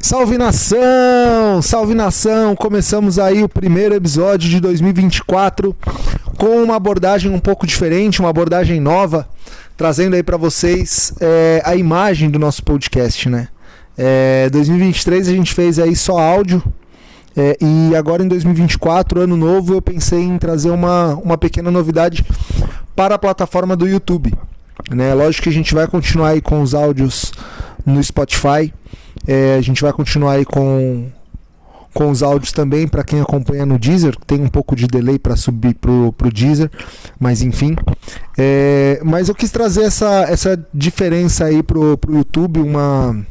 Salve nação! Salve nação! Começamos aí o primeiro episódio de 2024 com uma abordagem um pouco diferente, uma abordagem nova, trazendo aí para vocês a imagem do nosso podcast, né? 2023 a gente fez aí só áudio e agora em 2024, ano novo, eu pensei em trazer uma pequena novidade para a plataforma do YouTube, né? Lógico que a gente vai continuar aí com os áudios no Spotify. A gente vai continuar aí com os áudios também para quem acompanha no Deezer. Tem um pouco de delay para subir pro Deezer, mas enfim. Mas eu quis trazer essa diferença aí pro YouTube, uma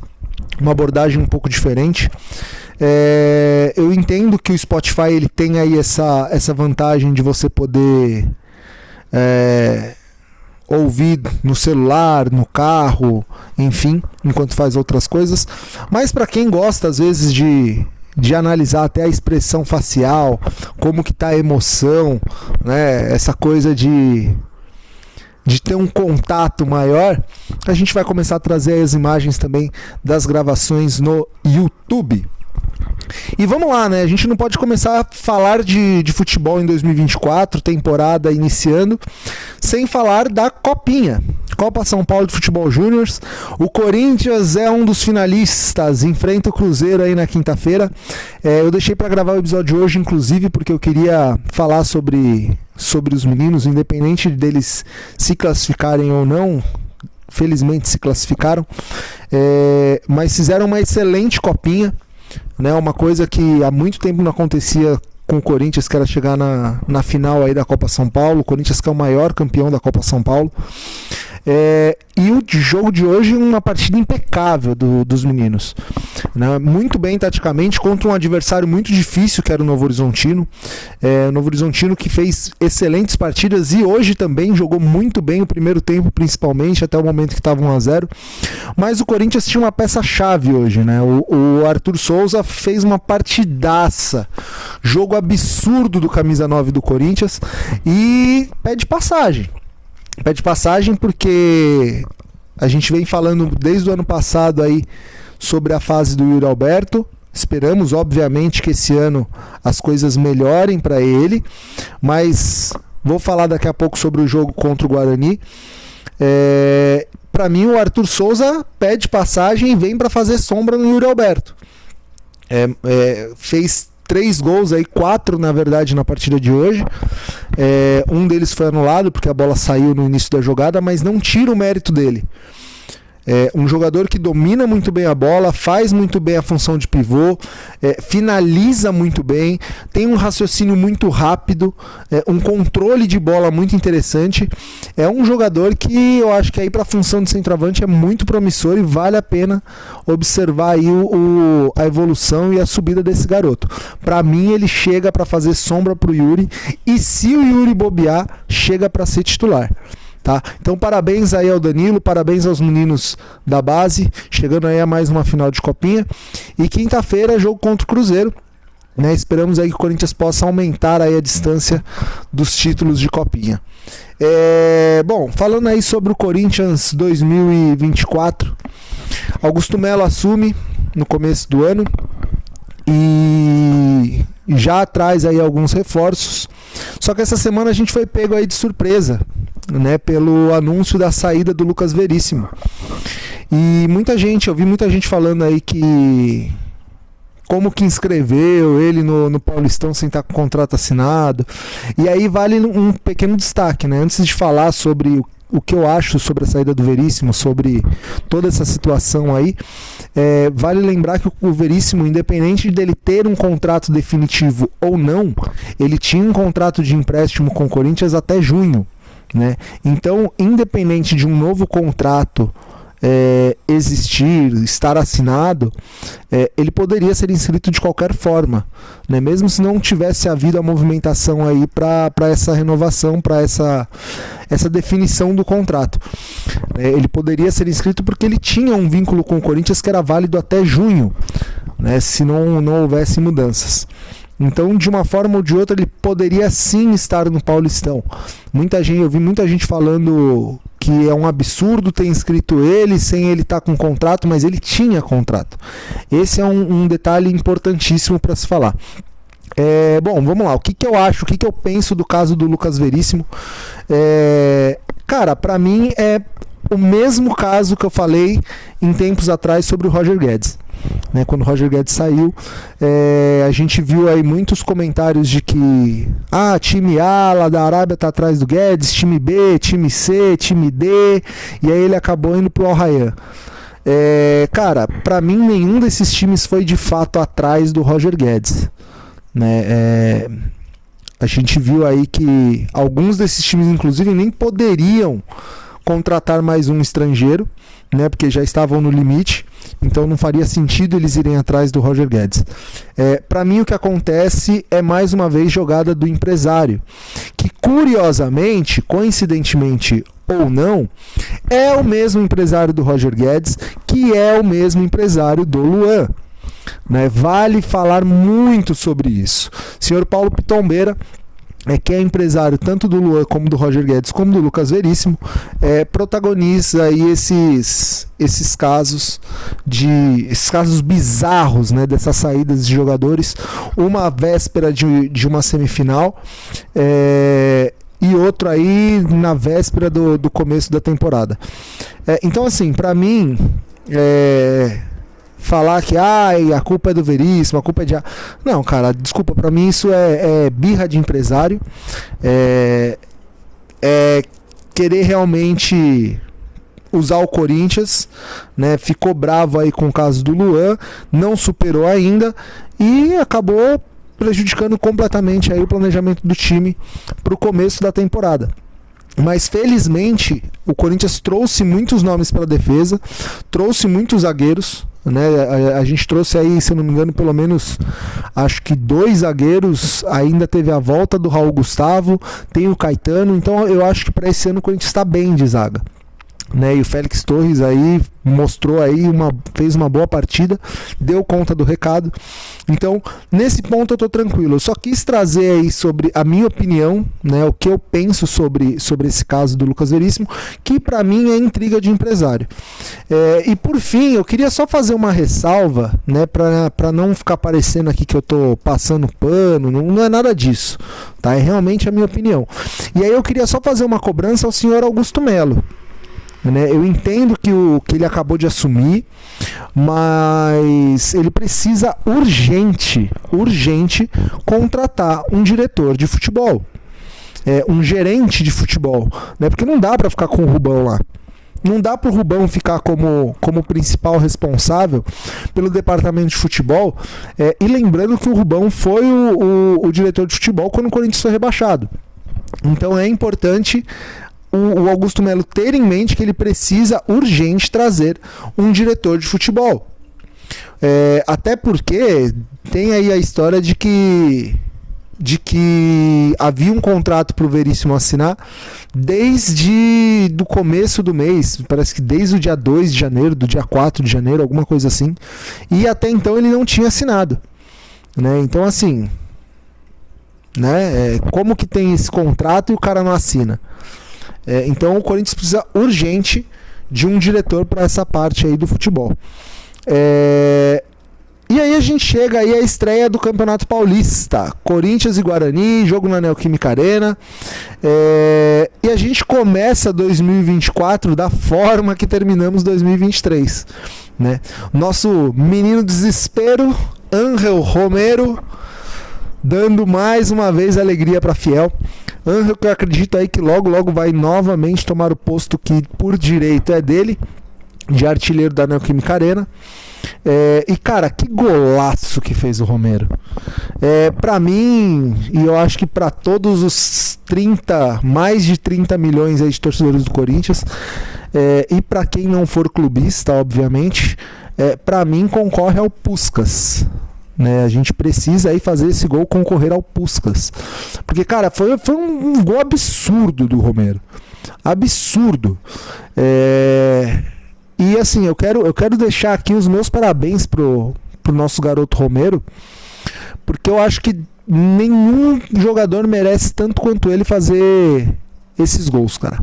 abordagem um pouco diferente. Eu entendo que o Spotify ele tem aí essa vantagem de você poder ouvir no celular, no carro, enfim, enquanto faz outras coisas. Mas para quem gosta às vezes de analisar até a expressão facial, como que tá a emoção, né? Essa coisa de ter um contato maior, a gente vai começar a trazer as imagens também das gravações no YouTube. E vamos lá, né? A gente não pode começar a falar de futebol em 2024, temporada iniciando, sem falar da Copinha. Copa São Paulo de Futebol Júnior. O Corinthians é um dos finalistas, enfrenta o Cruzeiro aí na quinta-feira. Eu deixei para gravar o episódio hoje, inclusive, porque eu queria falar sobre os meninos, independente deles se classificarem ou não. Felizmente se classificaram, mas fizeram uma excelente Copinha, né? Uma coisa que há muito tempo não acontecia com o Corinthians, que era chegar na final aí da Copa São Paulo. O Corinthians que é o maior campeão da Copa São Paulo. E o jogo de hoje, uma partida impecável dos meninos, né? Muito bem taticamente, contra um adversário muito difícil, que era o Novo Horizontino. O Novo Horizontino que fez excelentes partidas e hoje também jogou muito bem o primeiro tempo, principalmente, até o momento que estava 1-0. Mas o Corinthians tinha uma peça-chave hoje, né? O Arthur Souza fez uma partidaça, jogo absurdo do camisa 9 do Corinthians, e pede passagem porque a gente vem falando desde o ano passado aí sobre a fase do Yuri Alberto. Esperamos, obviamente, que esse ano as coisas melhorem para ele, mas vou falar daqui a pouco sobre o jogo contra o Guarani. Para mim, o Arthur Souza pede passagem e vem para fazer sombra no Yuri Alberto. Fez 3 gols aí, 4 na verdade na partida de hoje. Um deles foi anulado porque a bola saiu no início da jogada, mas não tira o mérito dele. Um jogador que domina muito bem a bola, faz muito bem a função de pivô, finaliza muito bem, tem um raciocínio muito rápido, um controle de bola muito interessante. É um jogador que eu acho que aí para a função de centroavante é muito promissor e vale a pena observar aí a evolução e a subida desse garoto. Para mim ele chega para fazer sombra pro Yuri, e se o Yuri bobear, chega para ser titular. Tá? Então parabéns aí ao Danilo, parabéns aos meninos da base, chegando aí a mais uma final de Copinha. E quinta-feira jogo contra o Cruzeiro, né? Esperamos aí que o Corinthians possa aumentar aí a distância dos títulos de Copinha. Bom, falando aí sobre o Corinthians 2024, Augusto Melo assume no começo do ano e já traz aí alguns reforços. Só que essa semana a gente foi pego aí de surpresa, né, pelo anúncio da saída do Lucas Veríssimo. E eu vi muita gente falando aí que como que inscreveu ele no Paulistão sem estar com o contrato assinado. E aí vale um pequeno destaque, né? Antes de falar sobre o que eu acho sobre a saída do Veríssimo, sobre toda essa situação aí, vale lembrar que o Veríssimo, independente dele ter um contrato definitivo ou não, ele tinha um contrato de empréstimo com o Corinthians até junho, né? Então, independente de um novo contrato estar assinado, ele poderia ser inscrito de qualquer forma, né? Mesmo se não tivesse havido a movimentação aí para essa renovação, para essa definição do contrato. Ele poderia ser inscrito porque ele tinha um vínculo com o Corinthians que era válido até junho, né? Se não houvesse mudanças. Então, de uma forma ou de outra, ele poderia sim estar no Paulistão. Eu vi muita gente falando que é um absurdo ter inscrito ele sem ele estar com contrato, mas ele tinha contrato. Esse é um detalhe importantíssimo para se falar. Bom, vamos lá. O que eu acho, o que eu penso do caso do Lucas Veríssimo? Cara, para mim é o mesmo caso que eu falei em tempos atrás sobre o Roger Guedes. Quando o Roger Guedes saiu, a gente viu aí muitos comentários de que time A lá da Arábia tá atrás do Guedes, time B, time C, time D, e aí ele acabou indo pro Al Rayyan. Cara, pra mim nenhum desses times foi de fato atrás do Roger Guedes, né? A gente viu aí que alguns desses times inclusive nem poderiam contratar mais um estrangeiro, né, porque já estavam no limite, então não faria sentido eles irem atrás do Roger Guedes. Para mim o que acontece é mais uma vez jogada do empresário, que curiosamente, coincidentemente ou não, é o mesmo empresário do Roger Guedes, que é o mesmo empresário do Luan. Vale falar muito sobre isso. Senhor Paulo Pitombeira, que é empresário tanto do Luan como do Roger Guedes como do Lucas Veríssimo, protagoniza aí esses casos bizarros, né, dessas saídas de jogadores, uma véspera de uma semifinal e outro aí na véspera do começo da temporada. Então assim, para mim falar que a culpa é do Veríssimo, a culpa é de... Não, cara, desculpa, pra mim isso é birra de empresário, querer realmente usar o Corinthians, né? Ficou bravo aí com o caso do Luan, não superou ainda e acabou prejudicando completamente aí o planejamento do time pro começo da temporada. Mas felizmente o Corinthians trouxe muitos nomes para a defesa, trouxe muitos zagueiros, né? A gente trouxe aí, se eu não me engano, pelo menos acho que 2 zagueiros. Ainda teve a volta do Raul Gustavo, tem o Caetano, então eu acho que para esse ano o Corinthians está bem de zaga, né? E o Félix Torres aí mostrou aí fez uma boa partida, deu conta do recado. Então, nesse ponto eu tô tranquilo. Eu só quis trazer aí sobre a minha opinião, né, o que eu penso sobre esse caso do Lucas Veríssimo, que para mim é intriga de empresário. E por fim, eu queria só fazer uma ressalva, né, para não ficar parecendo aqui que eu tô passando pano, não é nada disso, tá? É realmente a minha opinião. E aí eu queria só fazer uma cobrança ao senhor Augusto Melo. Eu entendo que ele acabou de assumir, mas ele precisa urgente contratar um diretor de futebol, um gerente de futebol, né? Porque não dá para ficar com o Rubão lá. Não dá para o Rubão ficar como principal responsável pelo departamento de futebol. E lembrando que o Rubão foi o diretor de futebol quando o Corinthians foi rebaixado. Então é importante o Augusto Melo ter em mente que ele precisa urgente trazer um diretor de futebol. Até porque tem aí a história de que havia um contrato para o Veríssimo assinar desde do começo do mês, parece que desde o dia 2 de janeiro, do dia 4 de janeiro, alguma coisa assim, e até então ele não tinha assinado, né? Então assim, né, como que tem esse contrato e o cara não assina? Então o Corinthians precisa urgente de um diretor para essa parte aí do futebol. E aí a gente chega aí à estreia do Campeonato Paulista, Corinthians e Guarani, jogo na Neoquímica Arena, e a gente começa 2024 da forma que terminamos 2023, né? Nosso menino desespero, Ángel Romero, dando mais uma vez alegria para Fiel. Ángel, que eu acredito aí que logo vai novamente tomar o posto que por direito é dele, de artilheiro da Neoquímica Arena. E cara, que golaço que fez o Romero. Pra mim, e eu acho que pra todos os mais de 30 milhões aí de torcedores do Corinthians, e pra quem não for clubista, obviamente, pra mim concorre ao Puskás, né? A gente precisa aí fazer esse gol concorrer ao Puskás, porque cara, foi um gol absurdo do Romero, absurdo. E assim, eu quero deixar aqui os meus parabéns pro nosso garoto Romero, porque eu acho que nenhum jogador merece tanto quanto ele fazer esses gols, cara.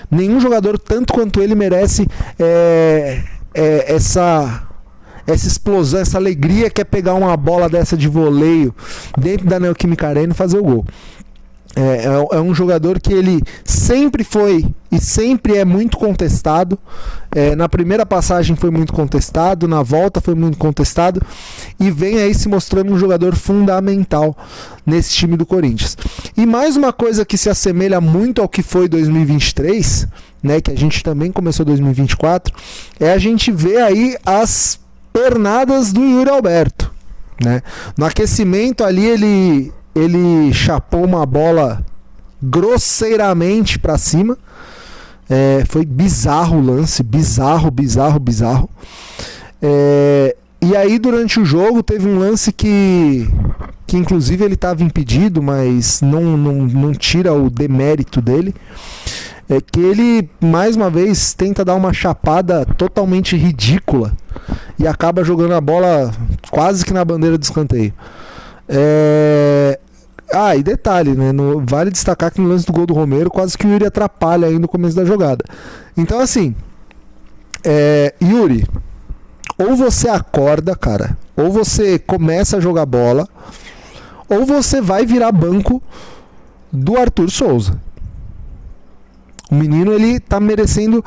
Nenhum jogador tanto quanto ele merece essa explosão, essa alegria que é pegar uma bola dessa de voleio dentro da Neoquímica Arena e fazer o gol. É um jogador que ele sempre foi e sempre é muito contestado. Na primeira passagem foi muito contestado, na volta foi muito contestado, e vem aí se mostrando um jogador fundamental nesse time do Corinthians. E mais uma coisa que se assemelha muito ao que foi 2023, né, que a gente também começou 2024, é a gente ver aí as pernadas do Yuri Alberto, né? No aquecimento ali ele chapou uma bola grosseiramente para cima. Foi bizarro o lance, bizarro. E aí durante o jogo teve um lance que inclusive ele estava impedido, mas não tira o demérito dele. Que ele mais uma vez tenta dar uma chapada totalmente ridícula e acaba jogando a bola quase que na bandeira do escanteio. E detalhe, né? Vale destacar que no lance do gol do Romero, quase que o Yuri atrapalha aí no começo da jogada. Então, assim, Yuri, ou você acorda, cara, ou você começa a jogar bola, ou você vai virar banco do Arthur Souza. O menino, ele tá merecendo...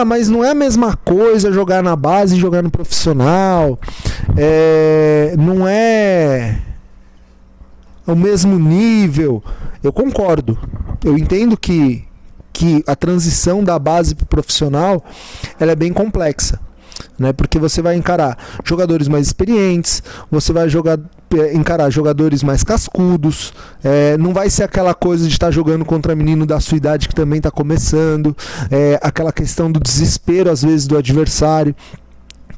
mas não é a mesma coisa jogar na base e jogar no profissional. Não é o mesmo nível. Eu concordo. Eu entendo que a transição da base para o profissional ela é bem complexa, né? Porque você vai encarar jogadores mais experientes, você vai encarar jogadores mais cascudos, não vai ser aquela coisa de estar jogando contra menino da sua idade que também está começando, aquela questão do desespero às vezes do adversário.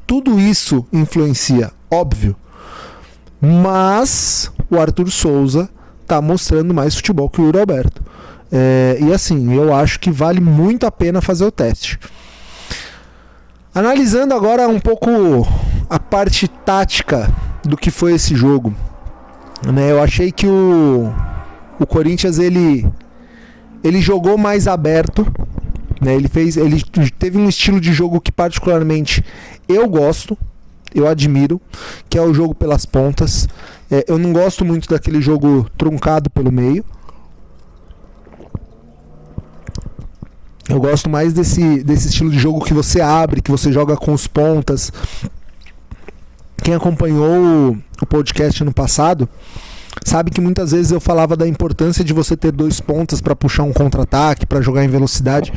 Tudo isso influencia, óbvio. Mas o Arthur Souza está mostrando mais futebol que o Yuri Alberto. E assim, eu acho que vale muito a pena fazer o teste. Analisando agora um pouco a parte tática do que foi esse jogo, né? Eu achei que o Corinthians ele jogou mais aberto, né? Ele teve um estilo de jogo que particularmente eu gosto, eu admiro, que é o jogo pelas pontas. Eu não gosto muito daquele jogo truncado pelo meio. Eu gosto mais desse estilo de jogo que você abre, que você joga com os pontas. Quem acompanhou o podcast no passado sabe que muitas vezes eu falava da importância de você ter dois pontas para puxar um contra-ataque, para jogar em velocidade.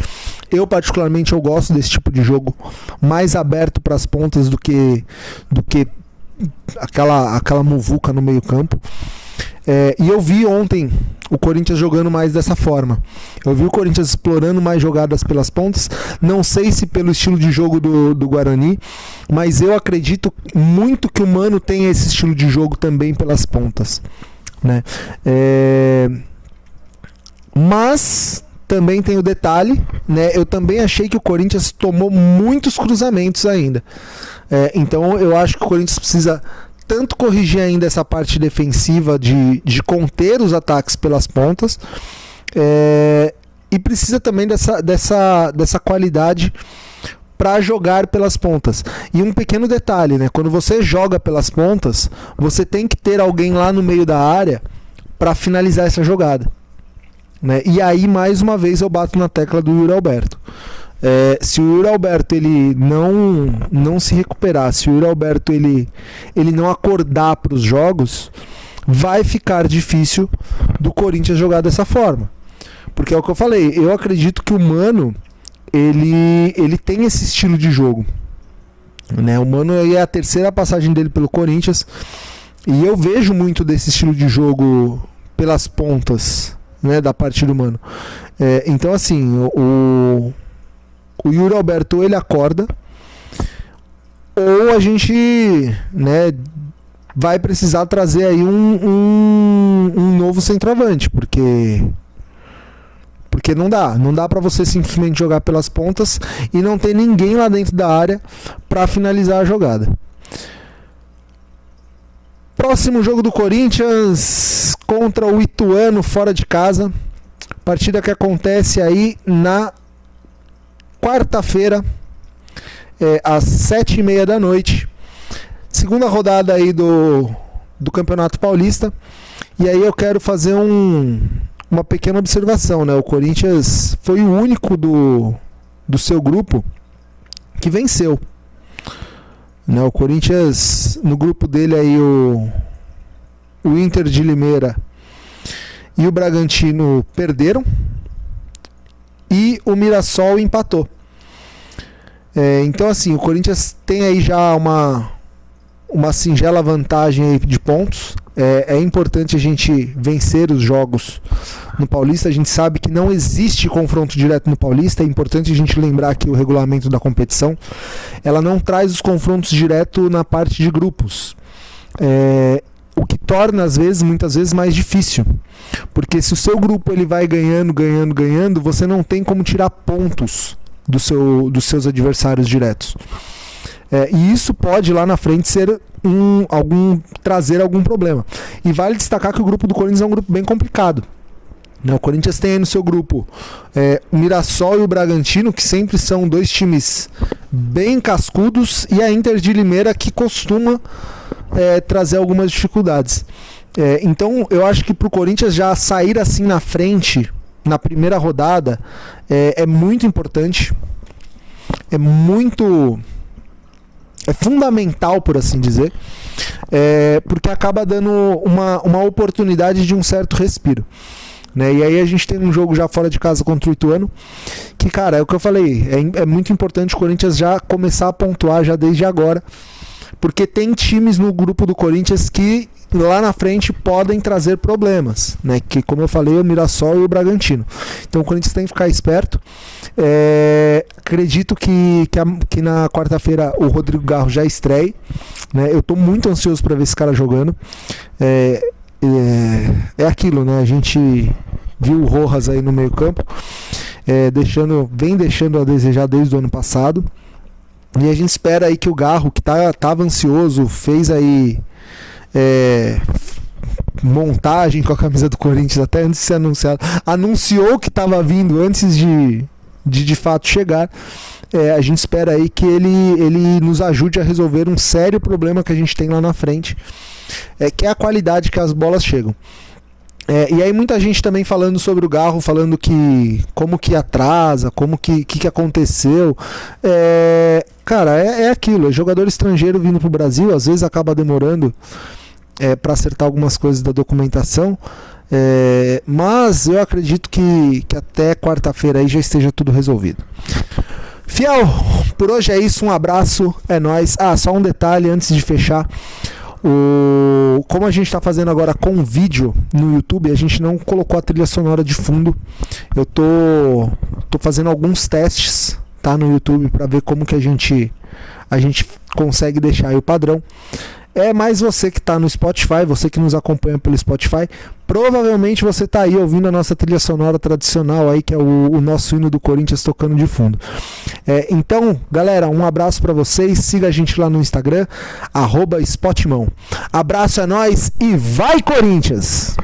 Eu particularmente eu gosto desse tipo de jogo mais aberto para as pontas do que aquela muvuca no meio campo. E eu vi ontem o Corinthians jogando mais dessa forma. Eu vi o Corinthians explorando mais jogadas pelas pontas. Não sei se pelo estilo de jogo do Guarani, mas eu acredito muito que o Mano tem esse estilo de jogo também pelas pontas, né? Mas também tem o detalhe, né? Eu também achei que o Corinthians tomou muitos cruzamentos ainda. Então eu acho que o Corinthians precisa tanto corrigir ainda essa parte defensiva de conter os ataques pelas pontas, e precisa também dessa qualidade para jogar pelas pontas. E um pequeno detalhe, né? Quando você joga pelas pontas, você tem que ter alguém lá no meio da área para finalizar essa jogada, né? E aí mais uma vez eu bato na tecla do Yuri Alberto. Se o Yuri Alberto ele não se recuperar, se o Yuri Alberto ele não acordar para os jogos, vai ficar difícil do Corinthians jogar dessa forma. Porque é o que eu falei, eu acredito que o Mano ele tem esse estilo de jogo, né? O Mano é a terceira passagem dele pelo Corinthians e eu vejo muito desse estilo de jogo pelas pontas, né, da parte do Mano. Então assim, o Yuri Alberto ele acorda, ou a gente, né, vai precisar trazer aí um novo centroavante, porque não dá para você simplesmente jogar pelas pontas e não ter ninguém lá dentro da área para finalizar a jogada. Próximo jogo do Corinthians contra o Ituano fora de casa. Partida que acontece aí na quarta-feira, às 7h30 da noite. Segunda rodada aí do Campeonato Paulista. E aí eu quero fazer uma pequena observação, né? O Corinthians foi o único do seu grupo que venceu. Né? O Corinthians, no grupo dele aí, o Inter de Limeira e o Bragantino perderam e o Mirassol empatou. Então assim, o Corinthians tem aí já uma singela vantagem aí de pontos. É importante a gente vencer os jogos no Paulista. A gente sabe que não existe confronto direto no Paulista. É importante a gente lembrar que o regulamento da competição, ela não traz os confrontos direto na parte de grupos. O que torna, muitas vezes, mais difícil. Porque se o seu grupo ele vai ganhando, você não tem como tirar pontos dos seus adversários diretos. E isso pode lá na frente ser trazer algum problema. E vale destacar que o grupo do Corinthians é um grupo bem complicado. O Corinthians tem aí no seu grupo o Mirassol e o Bragantino, que sempre são dois times bem cascudos, e a Inter de Limeira, que costuma trazer algumas dificuldades. Então eu acho que para o Corinthians já sair assim na frente na primeira rodada é muito importante, é fundamental, por assim dizer, porque acaba dando uma oportunidade de um certo respiro, né? E aí a gente tem um jogo já fora de casa contra o Ituano, que, cara, é o que eu falei, é muito importante o Corinthians já começar a pontuar já desde agora, porque tem times no grupo do Corinthians que lá na frente podem trazer problemas, né? Que, como eu falei, é o Mirassol e o Bragantino. Então o Corinthians tem que ficar esperto. Acredito que na quarta-feira o Rodrigo Garro já estreie, né? Eu estou muito ansioso para ver esse cara jogando. É aquilo, né? A gente viu o Rojas aí no meio campo, vem deixando a desejar desde o ano passado. E a gente espera aí que o Garro, que tava ansioso, fez aí montagem com a camisa do Corinthians até antes de ser anunciado, anunciou que estava vindo antes de fato chegar. A gente espera aí que ele nos ajude a resolver um sério problema que a gente tem lá na frente, que é a qualidade que as bolas chegam. E aí muita gente também falando sobre o Garro, falando que como que atrasa, como que aconteceu. Cara, é aquilo, é jogador estrangeiro vindo pro Brasil, às vezes acaba demorando para acertar algumas coisas da documentação, mas eu acredito que até quarta-feira aí já esteja tudo resolvido. Fiel, por hoje é isso, um abraço, é nóis. Só um detalhe antes de fechar. Como a gente está fazendo agora com vídeo no YouTube, a gente não colocou a trilha sonora de fundo. Eu tô fazendo alguns testes, tá, no YouTube, para ver como que a gente consegue deixar aí o padrão. Mas você que está no Spotify, você que nos acompanha pelo Spotify, provavelmente você está aí ouvindo a nossa trilha sonora tradicional aí, que é o nosso hino do Corinthians tocando de fundo. Então, galera, um abraço para vocês, siga a gente lá no Instagram, @Spotmão. Abraço, é nóis e vai Corinthians!